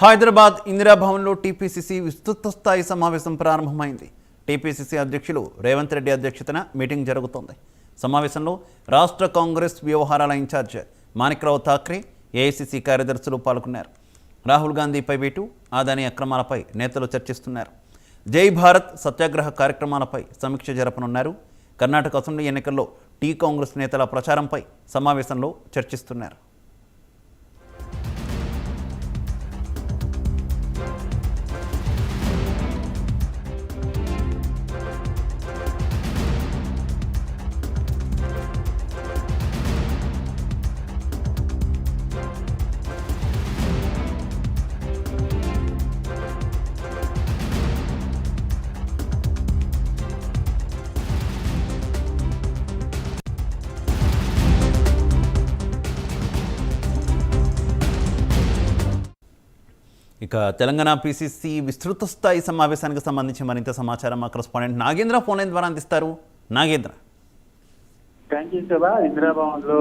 Hyderabad ఇందిరాభవన్లో TPCC విస్తృత స్థాయి సమావేశం ప్రారంభమైంది. టీపీసీసీ అధ్యక్షులు రేవంత్ రెడ్డి అధ్యక్షతన మీటింగ్ జరుగుతోంది. సమావేశంలో రాష్ట్ర కాంగ్రెస్ వ్యవహారాల ఇన్ఛార్జ్ మాణిక్రావు ఠాక్రే, ఏఐసీసీ కార్యదర్శులు పాల్గొన్నారు. రాహుల్ గాంధీ ప్రైవేటు, అదానీ అక్రమాలపై నేతలు చర్చిస్తున్నారు. జై భారత్ సత్యాగ్రహ కార్యక్రమాలపై సమీక్ష జరపనున్నారు. కర్ణాటక అసెంబ్లీ ఎన్నికల్లో టీ కాంగ్రెస్ నేతల ప్రచారంపై సమావేశంలో చర్చిస్తున్నారు. ఇక తెలంగాణ పీసీసీ విస్తృత స్థాయి సమావేశానికి సంబంధించి మరింత సమాచారం మా కరెస్పాండెంట్ నాగేంద్ర ఫోన్ లైన్ ద్వారా అందిస్తారు. నాగేంద్ర. Thank you Siva. ఇందిరాభవన్లో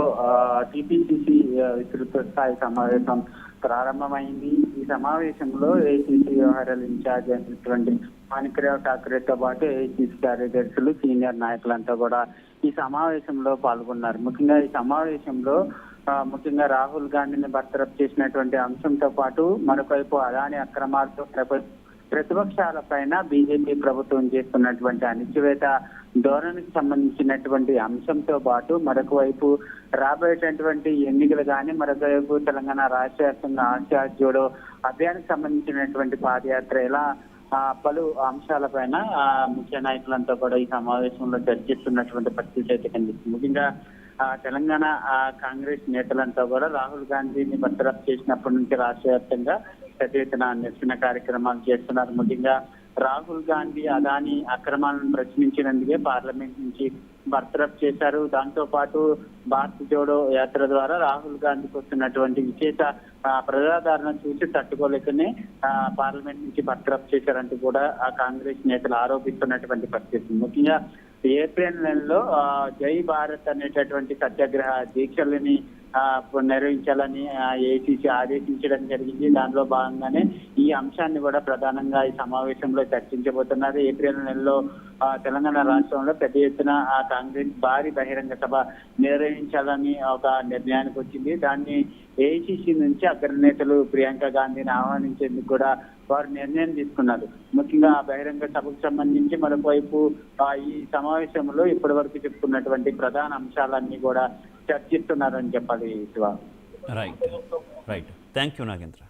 టీపీసీసీ విస్తృత స్థాయి సమావేశం ప్రారంభమైంది. ఈ సమావేశంలో ఏఐసీసీ వ్యవహారాల ఇన్ఛార్జ్ అయినటువంటి మాణిక్రావు ఠాక్రేతో పాటు ఏఐసీసీ కార్యదర్శులు, సీనియర్ నాయకులంతా కూడా ఈ సమావేశంలో పాల్గొన్నారు. ముఖ్యంగా ఈ సమావేశంలో ముఖ్యంగా రాహుల్ గాంధీని బర్తరఫ్ చేసినటువంటి అంశంతో పాటు మరొకవైపు అదానీ అక్రమాలతో ప్రతిపక్షాల పైన బీజేపీ ప్రభుత్వం చేస్తున్నటువంటి అణిచివేత ధోరణికి సంబంధించినటువంటి అంశంతో పాటు మరొక వైపు రాబోయేటటువంటి ఎన్నికలు కానీ, మరొక వైపు తెలంగాణ రాష్ట్ర వ్యాప్తంగా ఆశా జోడో అభియానికి సంబంధించినటువంటి పాదయాత్ర ఇలా పలు అంశాలపైన ముఖ్య నాయకులంతా కూడా ఈ సమావేశంలో చర్చిస్తున్నటువంటి పరిస్థితి అయితే కనిపిస్తుంది. ముఖ్యంగా తెలంగాణ కాంగ్రెస్ నేతలంతా కూడా రాహుల్ గాంధీని బర్తరఫ్ చేసినప్పటి నుంచి రాష్ట్ర వ్యాప్తంగా పెద్ద ఎత్తున నిరసన కార్యక్రమాలు చేస్తున్నారు. ముఖ్యంగా రాహుల్ గాంధీ అదానీ అక్రమాలను ప్రశ్నించినందుకే పార్లమెంట్ నుంచి బర్తరఫ్ చేశారు. దాంతో పాటు భారత్ జోడో యాత్ర ద్వారా రాహుల్ గాంధీకి వస్తున్నటువంటి విశేష ప్రజాదరణ చూసి తట్టుకోలేకనే పార్లమెంట్ నుంచి బర్తరఫ్ చేశారంటూ కూడా ఆ కాంగ్రెస్ నేతలు ఆరోపిస్తున్నటువంటి పరిస్థితి. ముఖ్యంగా ఏప్రిల్ నెలలో జై భారత్ అనేటటువంటి సత్యాగ్రహ దీక్షలని నిర్వహించాలని ఏఐసీసీ ఆదేశించడం జరిగింది. దానిలో భాగంగానే ఈ అంశాన్ని కూడా ప్రధానంగా ఈ సమావేశంలో చర్చించబోతున్నారు. ఏప్రిల్ నెలలో తెలంగాణ రాష్ట్రంలో పెద్ద ఎత్తున కాంగ్రెస్ భారీ బహిరంగ సభ నిర్వహించాలని ఒక నిర్ణయానికి వచ్చింది. దాన్ని ఏఐసీసీ నుంచి అగ్రనేతలు ప్రియాంక గాంధీని ఆహ్వానించేందుకు కూడా వారు నిర్ణయం తీసుకున్నారు. ముఖ్యంగా బహిరంగ సభకు సంబంధించి మరొకవైపు ఈ సమావేశంలో ఇప్పటి వరకు చెప్పుకున్నటువంటి ప్రధాన అంశాలన్నీ కూడా చర్చిస్తున్నారని చెప్పాలి Shiva. Right. Thank you Nagendra.